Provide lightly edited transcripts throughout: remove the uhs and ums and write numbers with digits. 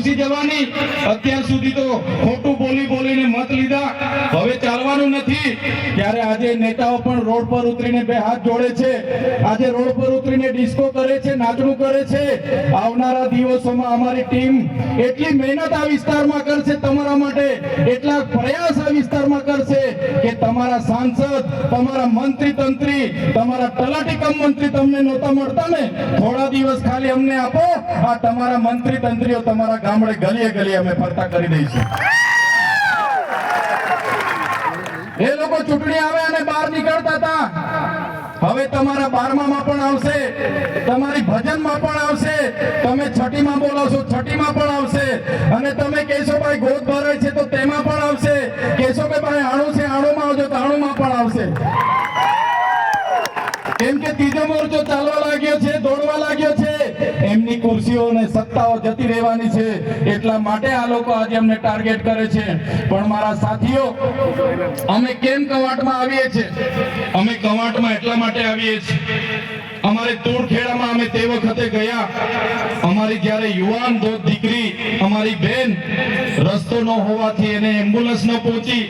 ખુરશી જવાની, અત્યાર સુધી તો ખોટું બોલી બોલીને મત લીધા, હવે ચાલવાનું નથી। ત્યારે આજે નેતાઓ પણ રોડ પર ઉતરીને બે હાથ જોડે છે, આજે રોડ પર ઉતરીને ડિસ્કો કરે છે, નાચણું કરે છે। આવનારા દિવસોમાં અમારી ટીમ એટલી મહેનત આ વિસ્તારમાં કરશે તમારા માટે, એટલા પ્રયાસ આ વિસ્તારમાં કરશે કે તમારા સાંસદ, તમારા મંત્રી તંત્રી, તમારા તલાટી કમ મંત્રી તમને નહોતા મળતા ને, થોડા દિવસ ખાલી અમને આપો, આ તમારા મંત્રી તંત્રીઓ તમારા ગામડે ગલીએ ગલીએ અમે ફરતા કરી દઈશું। એ લોકો ચૂંટણી આવે અને બહાર નીકળતા હતા, હવે તમારા 12માં પણ આવશે, તમારી ભજનમાં પણ આવશે, તમે છઠ્ઠીમાં બોલાવશો છઠ્ઠીમાં પણ આવશે, અને તમે કહેશો ભાઈ ગોદ ભરાય છે તો તેમાં પણ આવશે, કહેશો કે ભાઈ આણું છે આણુંમાં આવજો તો આણુંમાં પણ આવશે। કેમ કે ત્રીજો મોરચો ચાલવા લાગ્યો છે, દોડવા લાગ્યો છે, એમની ખુરશીઓ અને સત્તાઓ જતી રહેવાની છે, એટલા માટે આ લોકો આજે અમને ટાર્ગેટ કરે છે। પણ મારા સાથીઓ, અમે કેમ કવાંટમાં આવીએ છીએ? અમે કવાંટમાં એટલા માટે આવીએ છીએ, અમારે તોડખેડામાં અમે તે વખતે ગયા, અમારી જ્યારે યુવાન દોત દીકરી, અમારી બેન રસ્તો ન હોવાથી એને એમ્બ્યુલન્સ ન પહોંચી,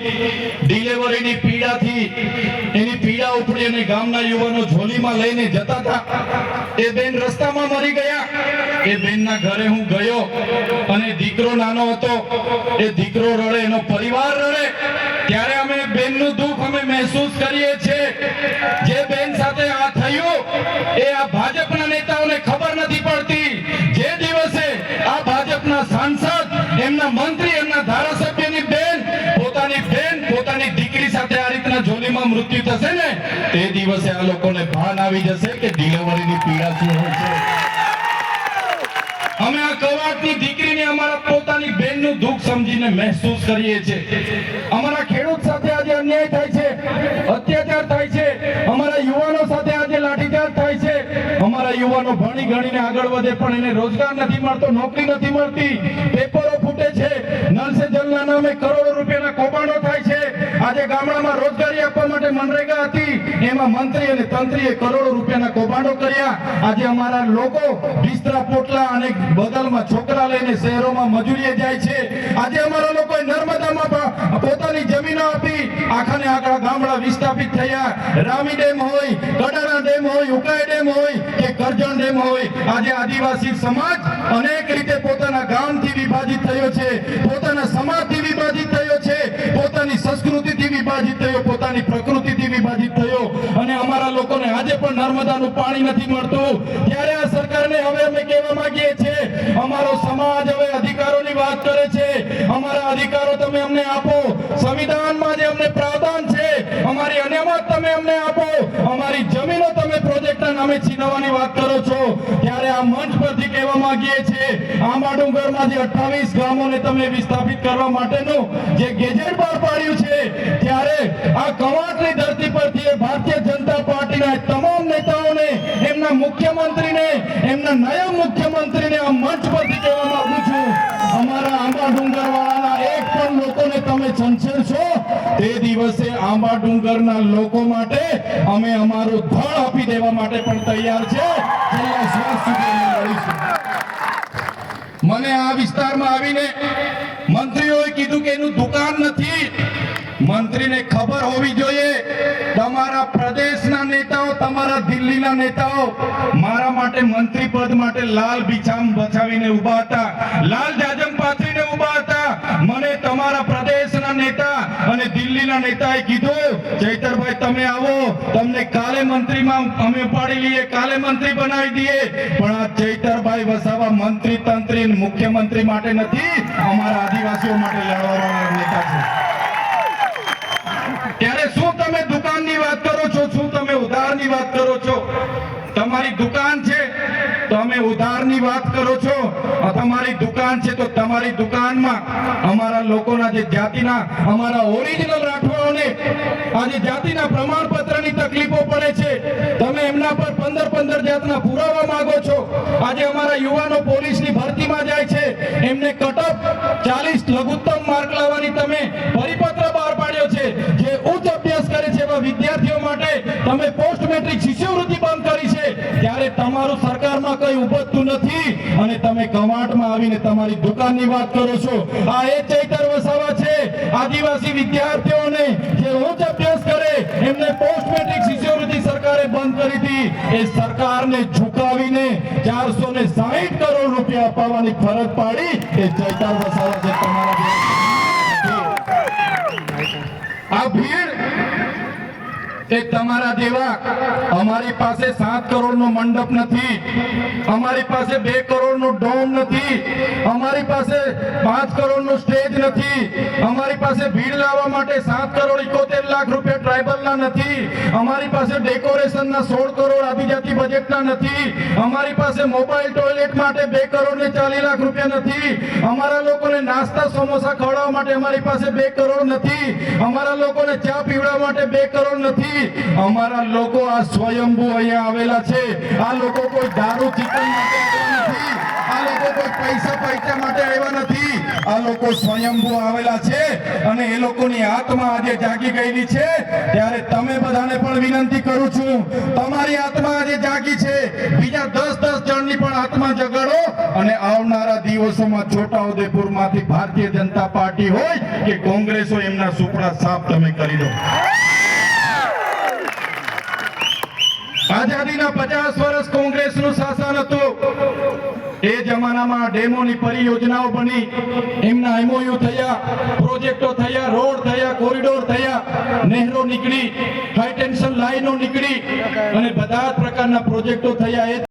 ડિલિવરીની પીડાથી એની પીડા ઉપડી અને ગામના યુવાનો ઝોલીમાં લઈને જતા હતા, એ બેન રસ્તામાં મરી ગયા। એ બેનના ઘરે હું ગયો અને દીકરો નાનો હતો, એ દીકરો રડે, એનો પરિવાર રડે, ત્યારે અમે બેનનું દુઃખ અમે મહેસૂસ કરીએ છીએ। જે બેન સાથે આ થયું એ આ ભાજપના નેતાઓને ખબર નથી પડતી। જે દિવસે આ ભાજપના સાંસદ, એમના મંત્રી, એમના ધારાસભ્યની બેન, પોતાની દીકરી સાથે આ રીતના ઝોલીમાં મૃત્યુ થશે ને, તે દિવસે આ લોકોને ભાન આવી જશે કે ડિલિવરીની પીડા શું હોય છે। અમે આ કવાંટની દીકરીને અમારા પોતાની બેનનું દુઃખ સમજીને મહેસૂસ કરીએ છીએ। અમારા ખેડૂત સાથે આજે અન્યાય થાય છે, અત્યાચાર થાય છે, અમારા યુવાનો સાથે આજે લાઠીચાર્જ થાય છે, અમારા યુવાનો ભણી ગણીને આગળ વધે પણ એને રોજગાર નથી મળતો, નોકરી નથી મળતી, પેપરો ફૂટે છે, નલ સે જલના નામે કરોડો રૂપિયાના કૌભાંડો થાય છે। આજે ગામડામાં રોજગારી આપવા માટે મનરેગા હતી, એમાં મંત્રી અને તંત્રીએ કરોડો રૂપિયાના કૌભાંડો કર્યા। આજે અમારા લોકો બિસ્તરા પોટલા અને બગલમાં છોકરા લઈને શહેરોમાં મજૂરીએ જાય છે। આજે અમારા લોકોએ નર્મદામાં પોતાની જમીનો આપી, આખાને આખા ગામડા વિસ્થાપિત થયા। રામી ડેમ હોય, કડાણા ડેમ હોય, ઉકાઈ ડેમ હોય કે કરજણ ડેમ હોય, આજે આદિવાસી સમાજ અનેક રીતે પોતાના ગામથી વિભાજિત થયો છે, પોતાના સમાજથી વિભાજિત થયો છે, પોતાની સંસ્કૃતિથી વિભાજિત થયો, પોતાની પ્રકૃતિથી વિભાજિત થયો, અને અમારા લોકોને આજે પણ નર્મદાનું પાણી નથી મળતું। ત્યારે આ સરકારને હવે અમે કહેવા માંગીએ છીએ, અમારો સમાજ હવે અધિકારોની વાત કરે છે, અમારા અધિકારો તમે અમને આપો, સંવિધાનમાં જે અમને પ્રાવધાન છે અમારી અનામત તમે અમને આપો, અમારી જમીનો તમે પ્રોજેક્ટના નામે છીનવવાની વાત કરો છો। ત્યારે આ મંચ પરથી કહેવા માંગીએ છીએ, આંબા ડુંગરમાં જે 28 ગામોને તમે વિસ્થાપિત કરવા માટેનું જે ગેજેટ બહાર પાડ્યું છે, ત્યારે આ કવાંટની ધરતી પરથી ભારતીય જનતા પાર્ટીના તમામ નેતાઓને, એમના મુખ્યમંત્રીને, એમના નાયબ મુખ્યમંત્રીને આ મંચ પરથી કહેવા માંગુ છું, અમારા આંબા ડુંગરવાળાના એક પણ લોકોને તમે છંછેડશો, તે દિવસે આંબા ડુંગરના લોકો માટે અમે અમારું ધડ આપી દેવા માટે પણ તૈયાર છે। છેલ્લા શ્વાસ સુધી અમે લડીશું। મને આ વિસ્તારમાં આવીને મંત્રીઓએ કીધું કે એનું દુકાન નથી। મંત્રીને ખબર હોવી જોઈએ, તમારા પ્રદેશના નેતાઓ, તમારા દિલ્હીના નેતાઓ મારા માટે મંત્રી પદ માટે લાલ બિછામ બચાવીને ઉભા હતા, લાલ જાજમ પાથરીને ઉભા હતા। મને તમારા પ્રદેશના નેતા અને દિલ્હીના નેતાએ કીધું, ચૈતરભાઈ તમે આવો, તમને કાલે મંત્રીમાં અમે ઉપાડી લઈએ, કાલે મંત્રી બનાવી દઈએ। પણ આ ચૈતરભાઈ વસાવા મંત્રી તંત્રી મુખ્યમંત્રી માટે નથી, અમારા આદિવાસીઓ માટે લડવાવાળા નેતા છે। ત્યારે શું તમે દુકાનની વાત કરો છો? શું તમે ઉધારની વાત કરો છો? તમારી દુકાન છે તો અમે ઉધારની વાત કરો છો? તમારી દુકાન છે તો તમારી દુકાનમાં અમારા લોકોના જે જાતિના, અમારા ઓરિજિનલ રાઠવાઓને આજે જાતિના પ્રમાણપત્રની તકલીફો પડે છે, તમે એમના પર 15 જાતના પુરાવા માંગો છો। આજે અમારા યુવાનો પોલીસની ભરતીમાં જાય છે, એમને કટઅપ 40 લઘુત્તમ માર્ક લાવવાની તમે પરિપત્ર બહાર પાડ્યો છે। જે ઉચ્ચ અભ્યાસ કરે છે એવા વિદ્યાર્થીઓ માટે તમે પોસ્ટ મેટ્રિક શિષ્યવૃત્તિ બંધ કરી છે, ત્યારે તમારું સરકારમાં કઈ ઉપજતું નથી। અને તમે કવાંટમાં આવીને તમારી દુકાનની વાત કરો છો. આ એ ચૈતર વસાવા છે. આદિવાસી વિદ્યાર્થીઓને જે ઉચ્ચ અભ્યાસ કરે એમને પોસ્ટ મેટ્રિક શિષ્યવૃત્તિ સરકારે બંધ કરી હતી. એ સરકારને ઝુકાવીને 460 કરોડ રૂપિયા અપાવવાની ફરજ પાડી એ ચૈતર વસાવા છે તમારા. આ ભીડ એ તમારા જેવા. અમારી પાસે 7 કરોડ નો મંડપ નથી, અમારી પાસે 2 કરોડ નું ડોમ નથી, અમારી પાસે 5 કરોડ નું સ્ટેજ નથી, અમારી પાસે ભીડ લાવવા માટે 7 કરોડ 71 લાખ રૂપિયા ટ્રાઇબલના નથી, અમારી પાસે ડેકોરેશનના 16 કરોડ આદિજાતિ બજેટના નથી, અમારી પાસે મોબાઈલ ટોયલેટ માટે 2 કરોડ ને 40 લાખ રૂપિયા નથી, અમારા લોકોને નાસ્તા સમોસા ખવડાવવા માટે અમારી પાસે 2 કરોડ નથી, અમારા લોકોને ચા પીવડાવવા માટે 2 કરોડ નથી. અમારા લોકો આ સ્વયંભૂ અહીંયા આવેલા છે. આ લોકો કોઈ દારૂ ચિકન માટે આવ્યા નથી, આ લોકો કોઈ પૈસા માટે આવ્યા નથી. આ લોકો સ્વયંભૂ આવેલા છે અને એ લોકોની આત્મા આજે જાગી ગયેલી છે. ત્યારે તમે બધાને પણ વિનંતી કરું છું, તમારી આત્મા આજે જાગી છે, બીજા 10 જણની પણ આત્મા જગાડો અને આવનારા દિવસોમાં છોટાઉદેપુરમાંથી ભારતીય જનતા પાર્ટી હોય કે કોંગ્રેસ હોય એમના સુપડા સાફ તમે કરી દો. આઝાદીના 50 વર્ષ કોંગ્રેસનું શાસન હતું. એ જમાનામાં ડેમોની પરિયોજનાઓ બની, એમના એમઓયુ થયા, પ્રોજેક્ટો થયા, રોડ થયા, કોરિડોર થયા, નહેરો નીકળી, હાઈ ટેન્શન લાઈનો નીકળી અને બધા જ પ્રકારના પ્રોજેક્ટો થયા.